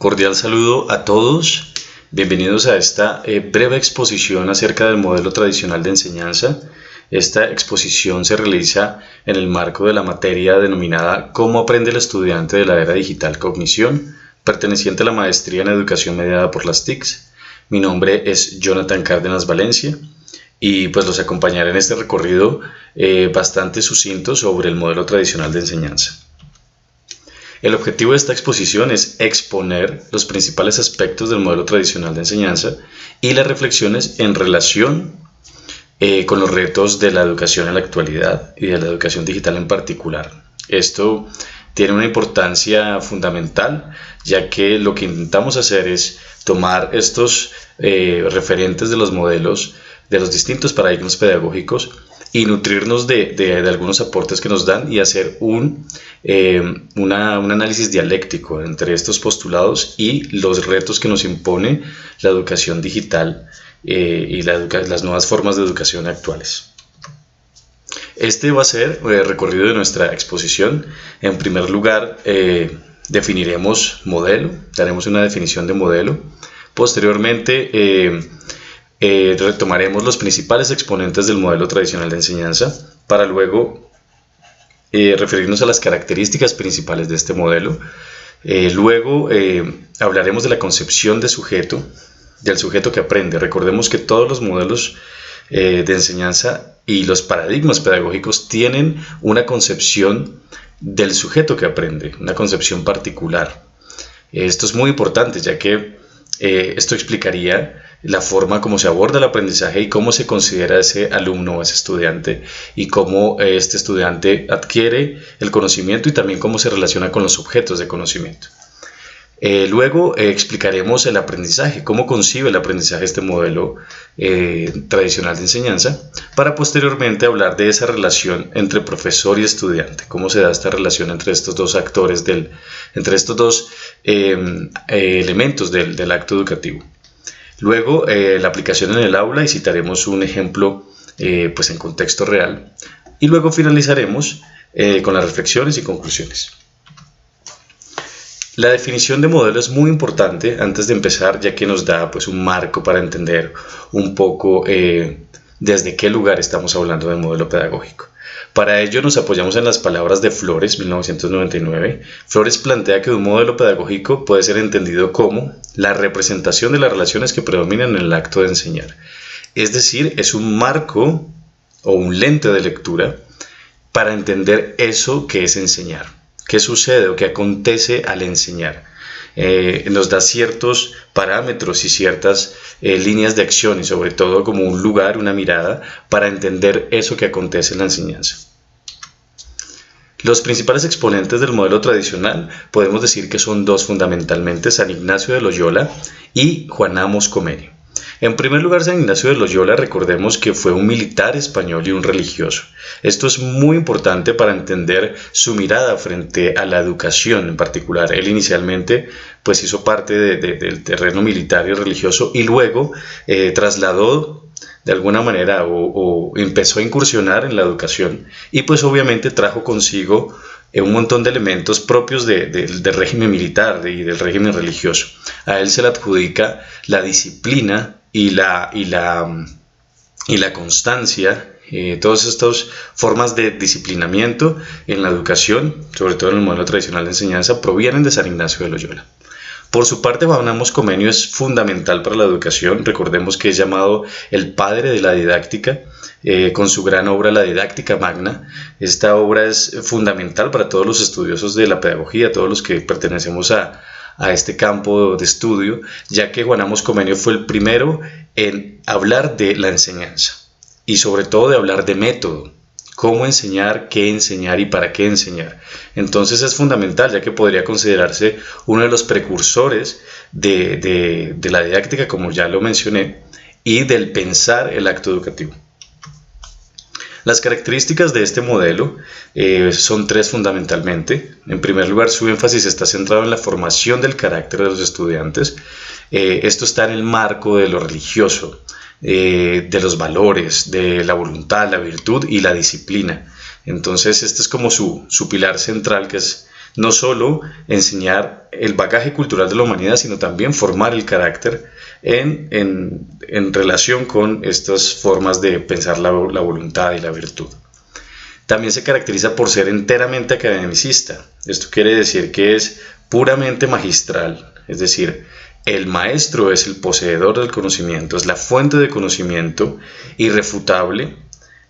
Cordial saludo a todos. Bienvenidos a esta breve exposición acerca del modelo tradicional de enseñanza. Esta exposición se realiza en el marco de la materia denominada ¿Cómo aprende el estudiante de la era digital cognición?, perteneciente a la maestría en educación mediada por las TICs. Mi nombre es Jonathan Cárdenas Valencia y pues los acompañaré en este recorrido bastante sucinto sobre el modelo tradicional de enseñanza. El objetivo de esta exposición es exponer los principales aspectos del modelo tradicional de enseñanza y las reflexiones en relación con los retos de la educación en la actualidad y de la educación digital en particular. Esto tiene una importancia fundamental, ya que lo que intentamos hacer es tomar estos referentes de los modelos de los distintos paradigmas pedagógicos y nutrirnos de algunos aportes que nos dan y hacer un análisis dialéctico entre estos postulados y los retos que nos impone la educación digital y las nuevas formas de educación actuales. Este va a ser el recorrido de nuestra exposición. En primer lugar, definiremos modelo, daremos una definición de modelo. Posteriormente, retomaremos los principales exponentes del modelo tradicional de enseñanza para luego referirnos a las características principales de este modelo. Luego hablaremos de la concepción de sujeto, del sujeto que aprende. Recordemos que todos los modelos de enseñanza y los paradigmas pedagógicos tienen una concepción del sujeto que aprende, una concepción particular. Esto es muy importante, ya que esto explicaría la forma como se aborda el aprendizaje y cómo se considera ese alumno o ese estudiante y cómo este estudiante adquiere el conocimiento y también cómo se relaciona con los objetos de conocimiento. Luego explicaremos el aprendizaje, cómo concibe el aprendizaje este modelo tradicional de enseñanza, para posteriormente hablar de esa relación entre profesor y estudiante, cómo se da esta relación entre estos dos actores, entre estos dos elementos del acto educativo. Luego la aplicación en el aula y citaremos un ejemplo pues en contexto real, y luego finalizaremos con las reflexiones y conclusiones. La definición de modelo es muy importante antes de empezar, ya que nos da pues un marco para entender un poco desde qué lugar estamos hablando del modelo pedagógico. Para ello nos apoyamos en las palabras de Flores, 1999. Flores plantea que un modelo pedagógico puede ser entendido como la representación de las relaciones que predominan en el acto de enseñar. Es decir, es un marco o un lente de lectura para entender eso que es enseñar. ¿Qué sucede o qué acontece al enseñar? Nos da ciertos parámetros y ciertas líneas de acción y sobre todo como un lugar, una mirada para entender eso que acontece en la enseñanza. Los principales exponentes del modelo tradicional podemos decir que son dos fundamentalmente, San Ignacio de Loyola y Juan Amos Comenio. En primer lugar, San Ignacio de Loyola, recordemos que fue un militar español y un religioso. Esto es muy importante para entender su mirada frente a la educación en particular. Él inicialmente pues hizo parte del terreno militar y religioso y luego trasladó de alguna manera o empezó a incursionar en la educación y pues obviamente trajo consigo un montón de elementos propios del régimen militar y del régimen religioso. A él se le adjudica la disciplina y la constancia, todas estas formas de disciplinamiento en la educación, sobre todo en el modelo tradicional de enseñanza, provienen de San Ignacio de Loyola. Por su parte, Juan Amos Comenio es fundamental para la educación. Recordemos que es llamado el padre de la didáctica, con su gran obra La Didáctica Magna. Esta obra es fundamental para todos los estudiosos de la pedagogía, todos los que pertenecemos a este campo de estudio, ya que Juan Amos Comenio fue el primero en hablar de la enseñanza y sobre todo de hablar de método. Cómo enseñar, qué enseñar y para qué enseñar. Entonces es fundamental, ya que podría considerarse uno de los precursores de la didáctica, como ya lo mencioné, y del pensar el acto educativo. Las características de este modelo son tres fundamentalmente. En primer lugar, su énfasis está centrado en la formación del carácter de los estudiantes. Esto está en el marco de lo religioso, de los valores, de la voluntad, la virtud y la disciplina. Entonces este es como su pilar central, que es no solo enseñar el bagaje cultural de la humanidad, sino también formar el carácter en relación con estas formas de pensar la voluntad y la virtud. También se caracteriza por ser enteramente academicista. Esto quiere decir que es puramente magistral, es decir, el maestro es el poseedor del conocimiento, es la fuente de conocimiento irrefutable,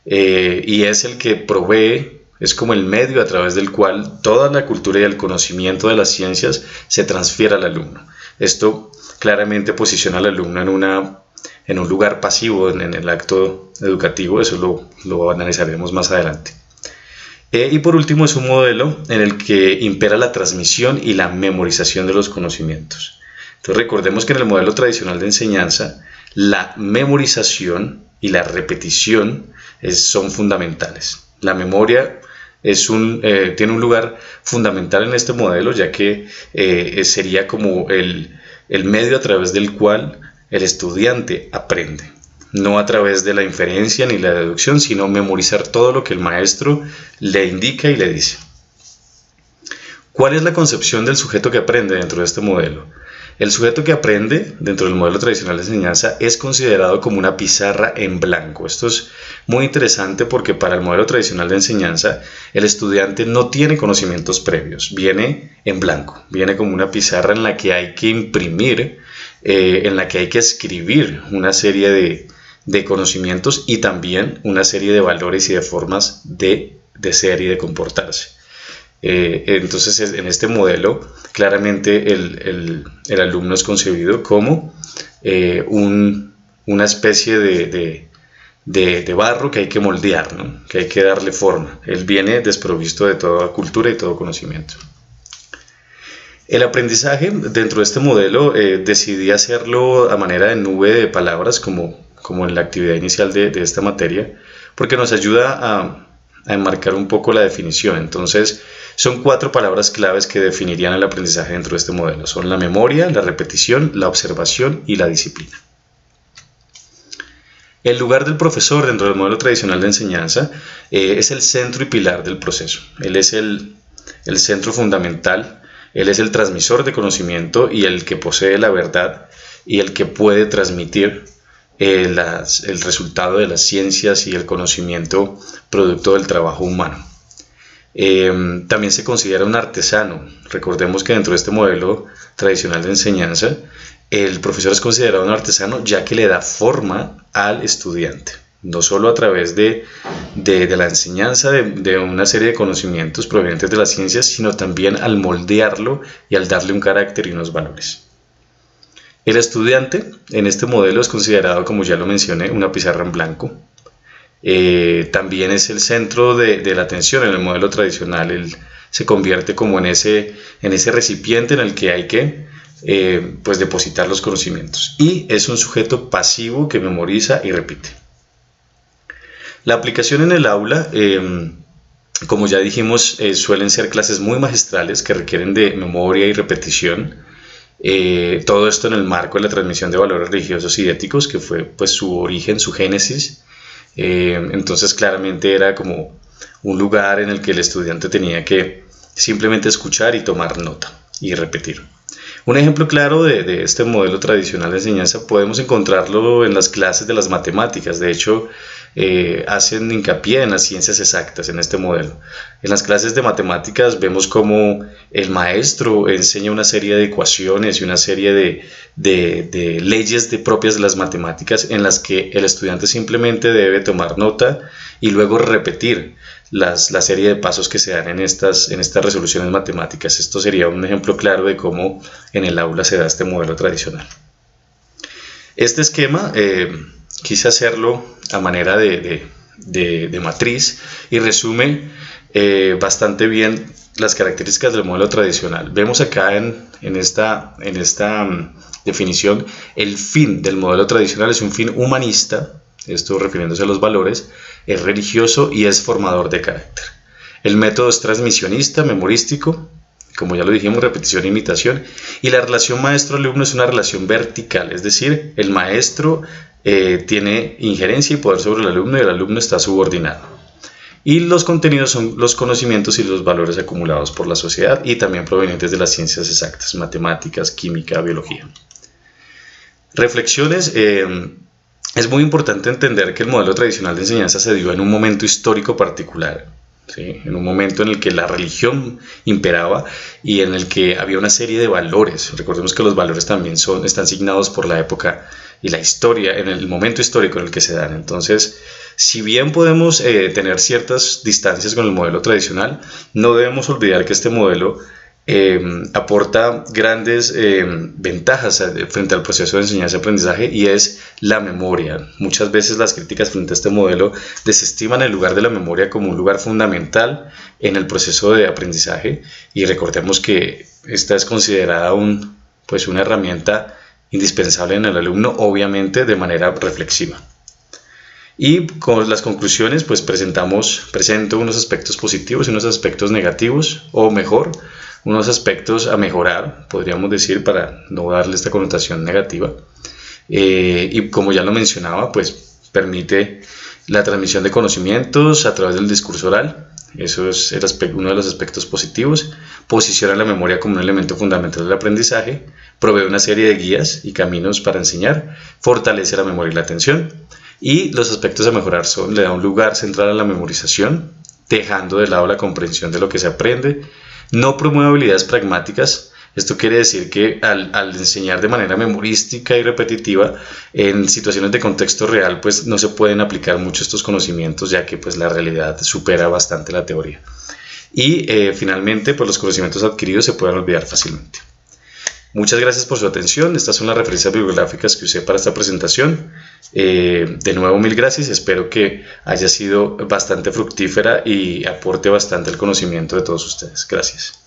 y es el que provee, es como el medio a través del cual toda la cultura y el conocimiento de las ciencias se transfiere al alumno. Esto claramente posiciona al alumno en un lugar pasivo en el acto educativo, eso lo analizaremos más adelante. Y por último, es un modelo en el que impera la transmisión y la memorización de los conocimientos. Entonces recordemos que en el modelo tradicional de enseñanza, la memorización y la repetición son fundamentales. La memoria tiene un lugar fundamental en este modelo, ya que sería como el medio a través del cual el estudiante aprende. No a través de la inferencia ni la deducción, sino memorizar todo lo que el maestro le indica y le dice. ¿Cuál es la concepción del sujeto que aprende dentro de este modelo? El sujeto que aprende dentro del modelo tradicional de enseñanza es considerado como una pizarra en blanco. Esto es muy interesante porque para el modelo tradicional de enseñanza el estudiante no tiene conocimientos previos, viene en blanco, viene como una pizarra en la que hay que imprimir, en la que hay que escribir una serie de conocimientos y también una serie de valores y de formas de ser y de comportarse. Entonces en este modelo claramente el alumno es concebido como una especie de barro que hay que moldear, ¿no? Que hay que darle forma. Él viene desprovisto de toda cultura y todo conocimiento. El aprendizaje dentro de este modelo decidí hacerlo a manera de nube de palabras como en la actividad inicial de esta materia, porque nos ayuda a enmarcar un poco la definición. Entonces, son 4 palabras claves que definirían el aprendizaje dentro de este modelo. Son la memoria, la repetición, la observación y la disciplina. El lugar del profesor dentro del modelo tradicional de enseñanza es el centro y pilar del proceso. Él es el centro fundamental, él es el transmisor de conocimiento y el que posee la verdad y el que puede transmitir el resultado de las ciencias y el conocimiento producto del trabajo humano. También se considera un artesano. Recordemos que dentro de este modelo tradicional de enseñanza, el profesor es considerado un artesano ya que le da forma al estudiante, no solo a través de la enseñanza de una serie de conocimientos provenientes de las ciencias, sino también al moldearlo y al darle un carácter y unos valores. El estudiante en este modelo es considerado, como ya lo mencioné, una pizarra en blanco. También es el centro de la atención en el modelo tradicional. Él se convierte como en ese recipiente en el que hay que depositar los conocimientos. Y es un sujeto pasivo que memoriza y repite. La aplicación en el aula, como ya dijimos, suelen ser clases muy magistrales que requieren de memoria y repetición. Todo esto en el marco de la transmisión de valores religiosos y éticos, que fue pues su origen, su génesis. Entonces claramente era como un lugar en el que el estudiante tenía que simplemente escuchar y tomar nota y repetir. Un ejemplo claro de este modelo tradicional de enseñanza podemos encontrarlo en las clases de las matemáticas. De hecho, hacen hincapié en las ciencias exactas en este modelo. En las clases de matemáticas vemos cómo el maestro enseña una serie de ecuaciones y una serie de leyes propias de las matemáticas en las que el estudiante simplemente debe tomar nota y luego repetir la serie de pasos que se dan en estas resoluciones matemáticas. Esto sería un ejemplo claro de cómo en el aula se da este modelo tradicional. Este esquema quise hacerlo a manera de matriz y resume bastante bien las características del modelo tradicional. Vemos acá en esta definición el fin del modelo tradicional es un fin humanista, esto refiriéndose a los valores, es religioso y es formador de carácter. El método es transmisionista, memorístico, como ya lo dijimos, repetición e imitación, y la relación maestro-alumno es una relación vertical, es decir, el maestro tiene injerencia y poder sobre el alumno y el alumno está subordinado. Y los contenidos son los conocimientos y los valores acumulados por la sociedad y también provenientes de las ciencias exactas, matemáticas, química, biología. Reflexiones. Es muy importante entender que el modelo tradicional de enseñanza se dio en un momento histórico particular, ¿sí? En un momento en el que la religión imperaba y en el que había una serie de valores. Recordemos que los valores también están signados por la época y la historia, en el momento histórico en el que se dan. Entonces, si bien podemos tener ciertas distancias con el modelo tradicional, no debemos olvidar que este modelo aporta grandes ventajas frente al proceso de enseñanza-aprendizaje, y es la memoria. Muchas veces las críticas frente a este modelo desestiman el lugar de la memoria como un lugar fundamental en el proceso de aprendizaje, y recordemos que esta es considerada una herramienta indispensable en el alumno, obviamente de manera reflexiva. Y con las conclusiones pues presento unos aspectos positivos y unos aspectos negativos, o mejor, unos aspectos a mejorar, podríamos decir, para no darle esta connotación negativa. Y como ya lo mencionaba, pues permite la transmisión de conocimientos a través del discurso oral. Eso es uno de los aspectos positivos. Posiciona la memoria como un elemento fundamental del aprendizaje. Provee una serie de guías y caminos para enseñar. Fortalece la memoria y la atención. Y los aspectos a mejorar le da un lugar central a la memorización, dejando de lado la comprensión de lo que se aprende. No promueve habilidades pragmáticas. Esto quiere decir que al enseñar de manera memorística y repetitiva en situaciones de contexto real, pues no se pueden aplicar mucho estos conocimientos, ya que pues la realidad supera bastante la teoría. Y finalmente, pues los conocimientos adquiridos se pueden olvidar fácilmente. Muchas gracias por su atención. Estas son las referencias bibliográficas que usé para esta presentación. De nuevo, mil gracias. Espero que haya sido bastante fructífera y aporte bastante el conocimiento de todos ustedes. Gracias.